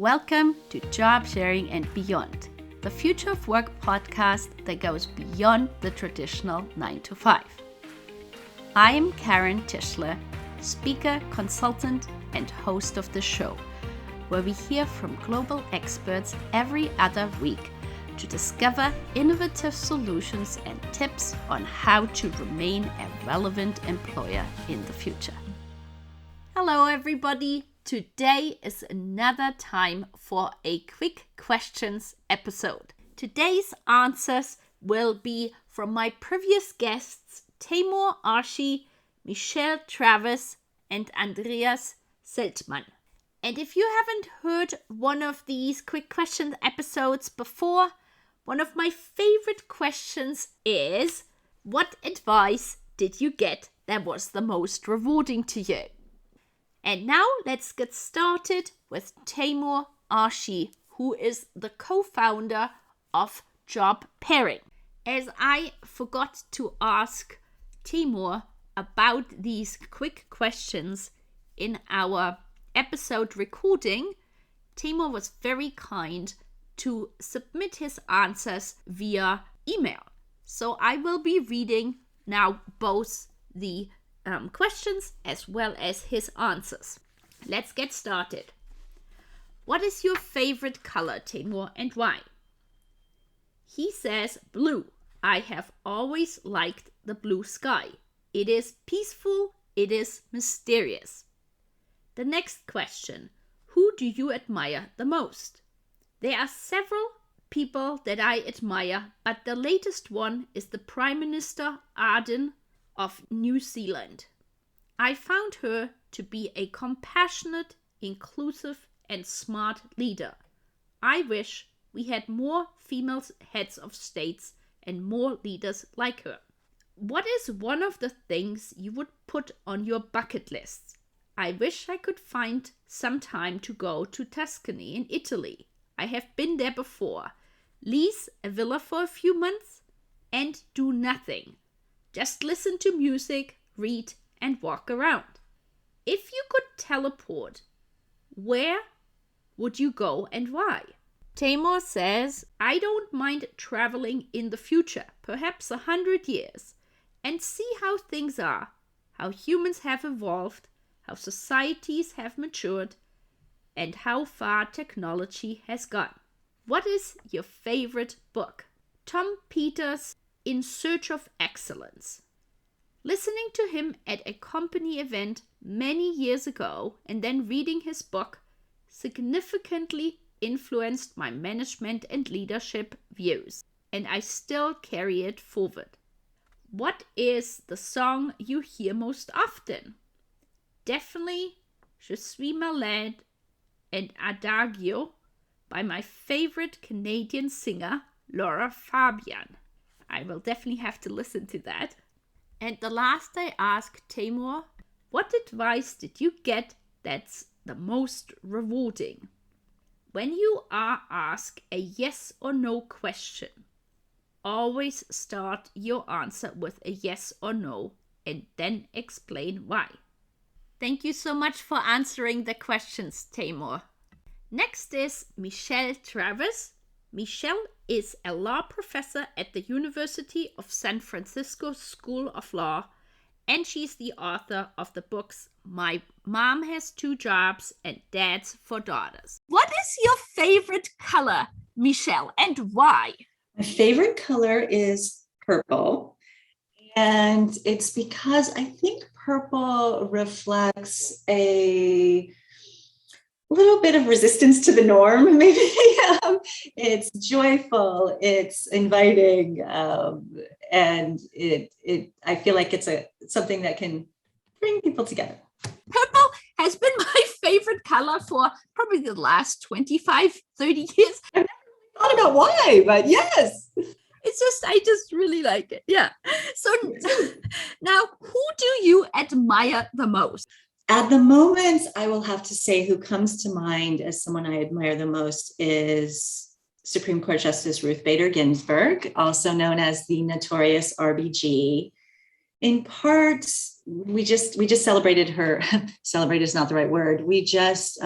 Welcome to Job Sharing and Beyond, the Future of Work podcast that goes beyond the traditional 9 to 5. I am Karen Tischler, speaker, consultant, and host of the show, where we hear from global experts every other week to discover innovative solutions and tips on how to remain a relevant employer in the future. Hello, everybody. Today is another time for a quick questions episode. Today's answers will be from my previous guests, Taymoor Arshi, Michelle Tarvis, and Andreas Seltmann. And if you haven't heard one of these quick questions episodes before, one of my favorite questions is, what advice did you get that was the most rewarding to you? And now let's get started with Taymoor Arshi, who is the co-founder of Job Pairing. As I forgot to ask Taymoor about these quick questions in our episode recording, Taymoor was very kind to submit his answers via email. So I will be reading now both the questions as well as his answers. Let's get started. What is your favorite color, Taymoor, and why? He says blue. I have always liked the blue sky. It is peaceful. It is mysterious. The next question. Who do you admire the most? There are several people that I admire, but the latest one is the Prime Minister Ardern of New Zealand. I found her to be a compassionate, inclusive, and smart leader. I wish we had more female heads of states and more leaders like her. What is one of the things you would put on your bucket list? I wish I could find some time to go to Tuscany in Italy. I have been there before. Lease a villa for a few months and do nothing. Just listen to music, read, and walk around. If you could teleport, where would you go and why? Taymoor says, I don't mind traveling in the future, perhaps 100 years, and see how things are, how humans have evolved, how societies have matured, and how far technology has gone. What is your favorite book? Tom Peters' In Search of Excellence. Listening to him at a company event many years ago and then reading his book significantly influenced my management and leadership views, and I still carry it forward. What is the song you hear most often? Definitely Je suis malade and Adagio by my favorite Canadian singer, Laura Fabian. I will definitely have to listen to that. And the last I asked Taymoor, what advice did you get that's the most rewarding? When you are asked a yes or no question, always start your answer with a yes or no and then explain why. Thank you so much for answering the questions, Taymoor. Next is Michelle Tarvis. Michelle is a law professor at the University of San Francisco School of Law, and she's the author of the books My Mom Has Two Jobs and Dads for Daughters. What is your favorite color, Michelle, and why? My favorite color is purple, and it's because I think purple reflects a little bit of resistance to the norm, maybe. It's joyful, it's inviting, and I feel like it's something that can bring people together. Purple has been my favorite color for probably the last 25, 30 years. I've never thought about why, but yes. I just really like it. Yeah. So now, who do you admire the most? At the moment, I will have to say who comes to mind as someone I admire the most is Supreme Court Justice Ruth Bader Ginsburg, also known as the notorious RBG. in part, we just celebrated her. Celebrate is not the right word. We just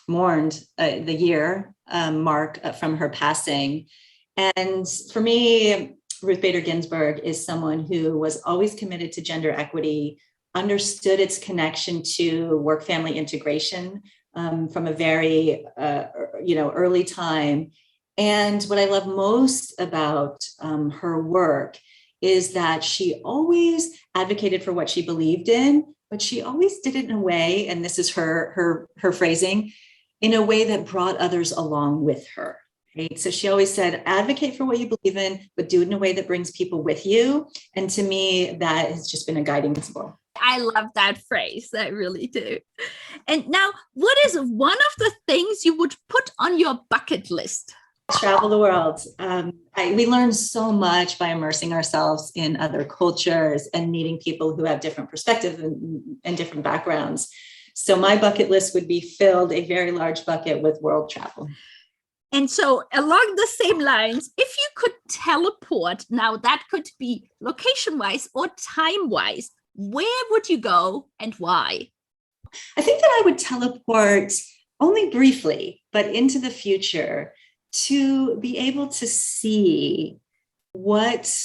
mourned the year mark from her passing. And for me, Ruth Bader Ginsburg is someone who was always committed to gender equity, understood its connection to work-family integration from a very early time. And what I love most about her work is that she always advocated for what she believed in, but she always did it in a way, and this is her phrasing, in a way that brought others along with her. Right? So she always said, advocate for what you believe in, but do it in a way that brings people with you. And to me, that has just been a guiding principle. I love that phrase. I really do. And now, what is one of the things you would put on your bucket list? Travel the world. We learn so much by immersing ourselves in other cultures and meeting people who have different perspectives and different backgrounds. So my bucket list would be filled, a very large bucket, with world travel. And so along the same lines, if you could teleport, now that could be location-wise or time-wise, where would you go and why? I think that I would teleport only briefly, but into the future to be able to see what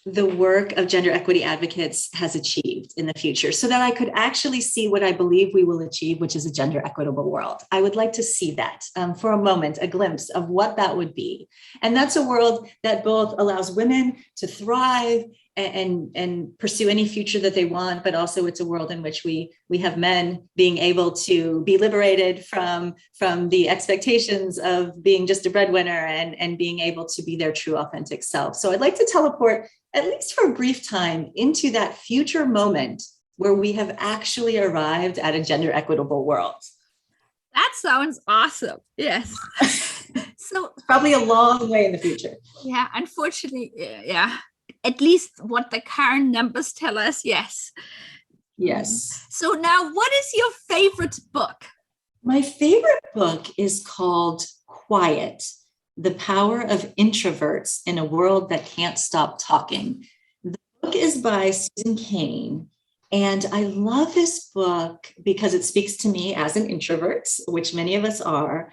the work of gender equity advocates has achieved in the future, so that I could actually see what I believe we will achieve, which is a gender equitable world. I would like to see that for a moment, a glimpse of what that would be. And that's a world that both allows women to thrive and pursue any future that they want, but also it's a world in which we have men being able to be liberated from the expectations of being just a breadwinner and being able to be their true authentic self. So I'd like to teleport, at least for a brief time, into that future moment where we have actually arrived at a gender equitable world. That sounds awesome. Yes. So probably a long way in the future. Yeah, unfortunately, yeah. At least what the current numbers tell us, yes. Yes. So now, what is your favorite book? My favorite book is called Quiet: The Power of Introverts in a World That Can't Stop Talking. The book is by Susan Cain. And I love this book because it speaks to me as an introvert, which many of us are,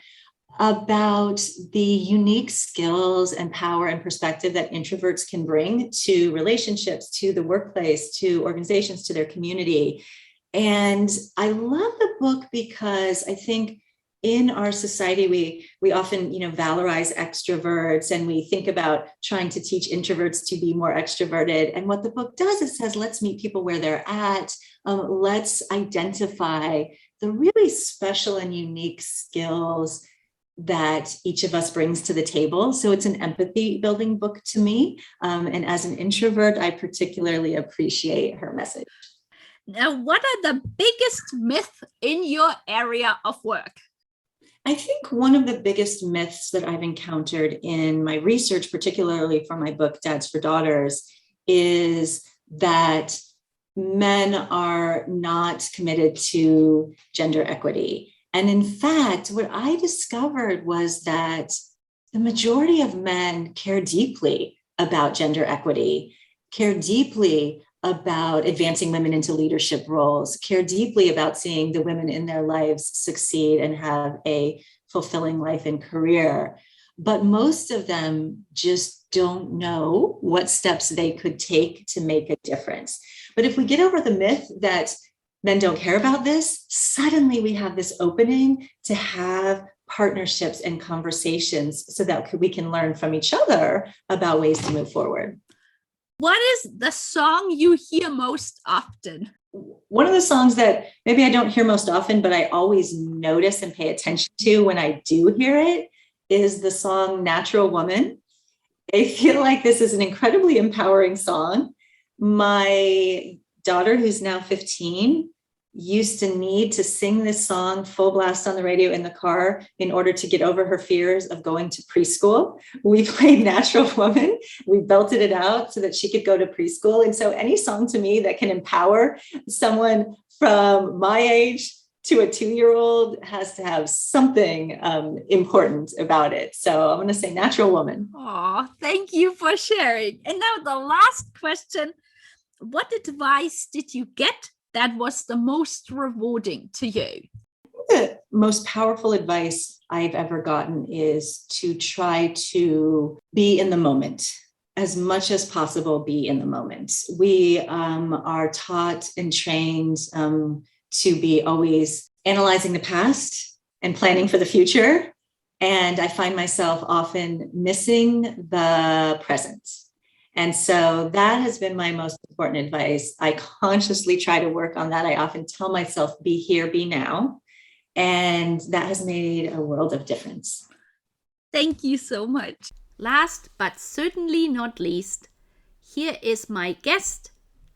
about the unique skills and power and perspective that introverts can bring to relationships, to the workplace, to organizations, to their community. And I love the book because I think in our society, we often, valorize extroverts, and we think about trying to teach introverts to be more extroverted. And what the book does is says, let's meet people where they're at. Let's identify the really special and unique skills that each of us brings to the table. So it's an empathy building book to me. And as an introvert, I particularly appreciate her message. Now, what are the biggest myths in your area of work? I think one of the biggest myths that I've encountered in my research, particularly for my book, Dads for Daughters, is that men are not committed to gender equity. And in fact, what I discovered was that the majority of men care deeply about gender equity, care deeply about advancing women into leadership roles, care deeply about seeing the women in their lives succeed and have a fulfilling life and career. But most of them just don't know what steps they could take to make a difference. But if we get over the myth that men don't care about this, suddenly we have this opening to have partnerships and conversations so that we can learn from each other about ways to move forward. What is the song you hear most often? One of the songs that maybe I don't hear most often, but I always notice and pay attention to when I do hear it, is the song Natural Woman. I feel like this is an incredibly empowering song. My daughter, who's now 15, used to need to sing this song full blast on the radio in the car in order to get over her fears of going to preschool. We played Natural Woman. We belted it out so that she could go to preschool. And so any song to me that can empower someone from my age to a 2-year-old has to have something important about it. So I'm going to say Natural Woman. Oh, thank you for sharing. And now the last question. what advice did you get that was the most rewarding to you? The most powerful advice I've ever gotten is to try to be in the moment. As much as possible, be in the moment. We are taught and trained to be always analyzing the past and planning for the future. And I find myself often missing the present. And so that has been my most important advice. I consciously try to work on that. I often tell myself, be here, be now. And that has made a world of difference. Thank you so much. Last but certainly not least, here is my guest,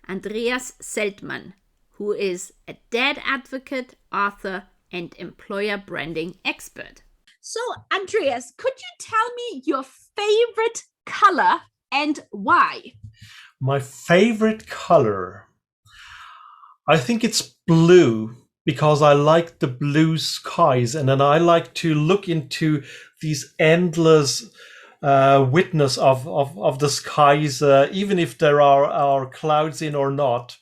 Andreas Seltmann, who is a dad advocate, author, and employer branding expert. So, Andreas, could you tell me your favorite color and why? My favorite color, I think it's blue, because I like the blue skies, and then I like to look into these endless witness of the skies, even if there are clouds in or not.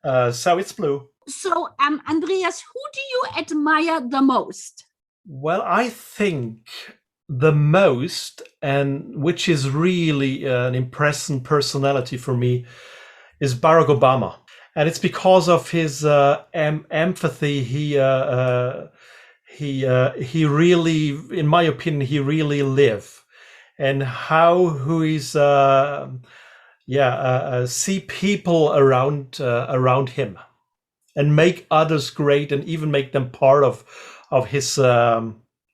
So it's blue. So, Andreas, who do you admire the most? Well, I think the most, and which is really an impressive personality for me, is Barack Obama. And it's because of his empathy. He really, in my opinion, he really live, and how he's see people around him, and make others great, and even make them part of his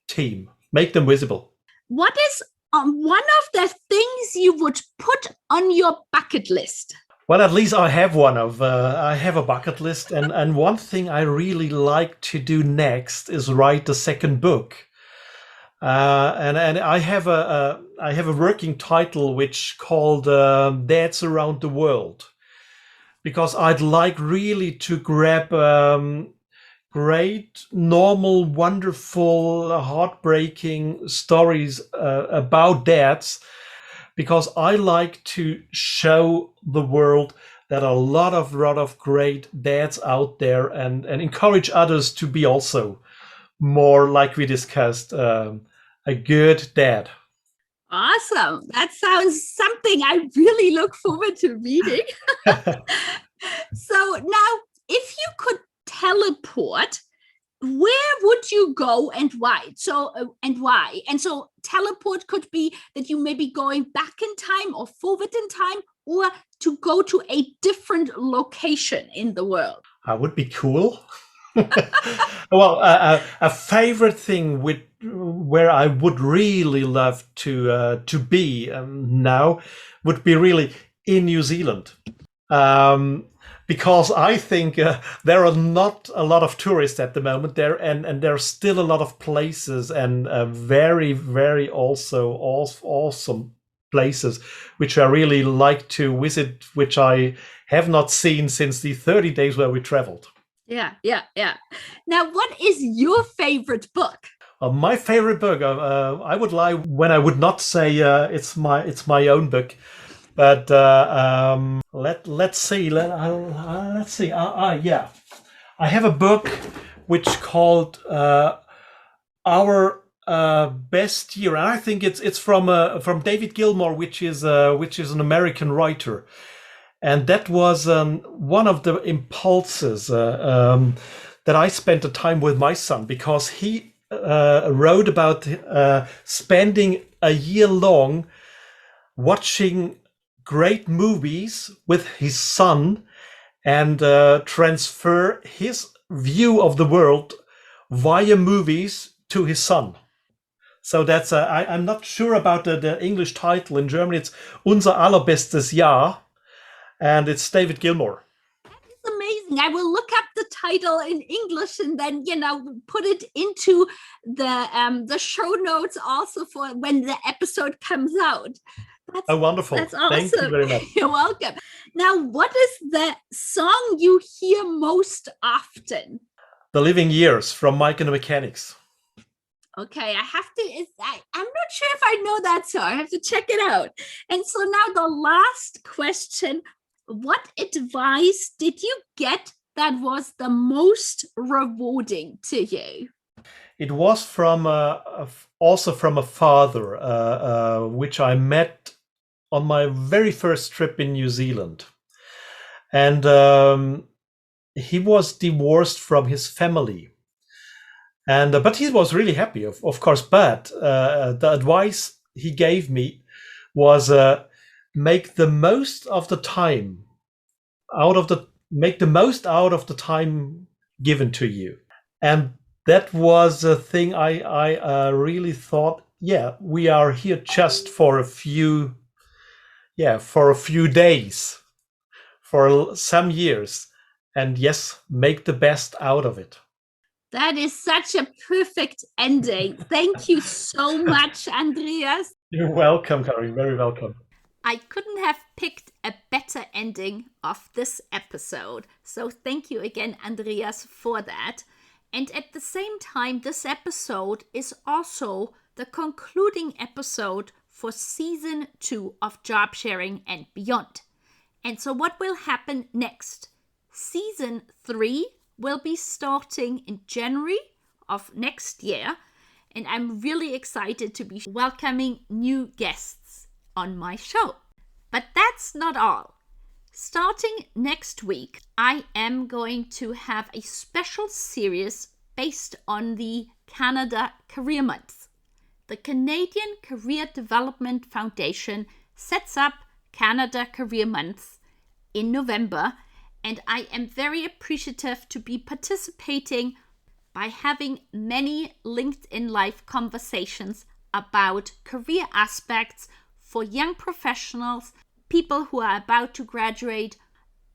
team, make them visible. What is one of the things you would put on your bucket list? Well, at least I have I have a bucket list, and one thing I really like to do next is write the second book. And I have a working title which called Dads Around the World, because I'd like really to grab great, normal, wonderful, heartbreaking stories about dads, because I like to show the world that a lot of great dads out there, and encourage others to be also more, like we discussed, a good dad. Awesome. That sounds something I really look forward to reading. So now, if you could teleport, where would you go and why? And so teleport could be that you may be going back in time or forward in time, or to go to a different location in the world. That would be cool. Well, a favorite thing where I would really love to be now would be really in New Zealand. Because I think there are not a lot of tourists at the moment there, and there are still a lot of places, and very, very also awesome places which I really like to visit, which I have not seen since the 30 days where we traveled. Yeah. Now, what is your favorite book? My favorite book, I would lie when I would not say it's my own book. But let's see. Let's see. Yeah, I have a book which called Our Best Year, and I think it's from David Gilmour, which is an American writer, and that was one of the impulses that I spent the time with my son, because he wrote about spending a year long watching great movies with his son, and transfer his view of the world via movies to his son. So that's I'm not sure about the English title. In German it's Unser allerbestes Jahr, and it's David Gilmour. That's amazing. I will look up the title in English and then put it into the show notes also for when the episode comes out. Oh, wonderful. That's awesome. Thank you very much. You're welcome. Now, what is the song you hear most often? The Living Years from Mike and the Mechanics. Okay, I'm not sure if I know that song. I have to check it out. And so now the last question, What advice did you get that was the most rewarding to you? It was from also from a father, which I met on my very first trip in New Zealand. And he was divorced from his family. And but he was really happy, of course. But the advice he gave me was make the most of the time make the most out of the time given to you. And that was a thing I really thought, yeah, we are here just for a few days, for some years. And yes, make the best out of it. That is such a perfect ending. Thank you so much, Andreas. You're welcome, Karin. Very welcome. I couldn't have picked a better ending of this episode. So thank you again, Andreas, for that. And at the same time, this episode is also the concluding episode for season 2 of Job Sharing and Beyond. And so what will happen next? Season 3 will be starting in January of next year. And I'm really excited to be welcoming new guests on my show. But that's not all. Starting next week, I am going to have a special series based on the Canada Career Month. The Canadian Career Development Foundation sets up Canada Career Month in November, and I am very appreciative to be participating by having many LinkedIn Live conversations about career aspects for young professionals, people who are about to graduate,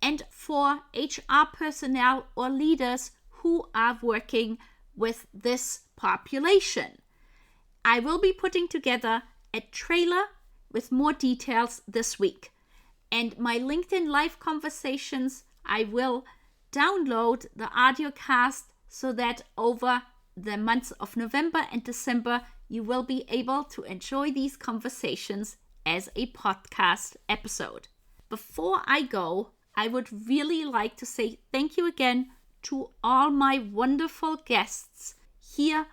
and for HR personnel or leaders who are working with this population. I will be putting together a trailer with more details this week. And my LinkedIn Live conversations, I will download the audio cast so that over the months of November and December, you will be able to enjoy these conversations as a podcast episode. Before I go, I would really like to say thank you again to all my wonderful guests here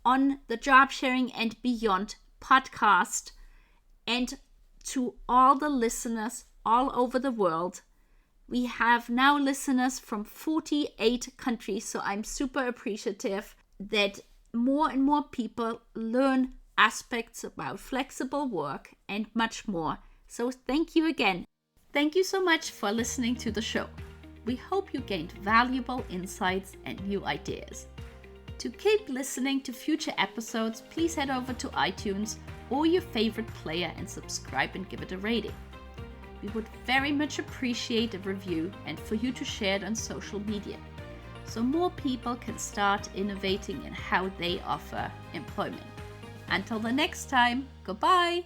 on the Job Sharing and Beyond podcast, and to all the listeners all over the world. We have now listeners from 48 countries, so I'm super appreciative that more and more people learn aspects about flexible work and much more. So thank you again. Thank you so much for listening to the show. We hope you gained valuable insights and new ideas. To keep listening to future episodes, please head over to iTunes or your favorite player and subscribe and give it a rating. We would very much appreciate a review and for you to share it on social media, so more people can start innovating in how they offer employment. Until the next time, goodbye!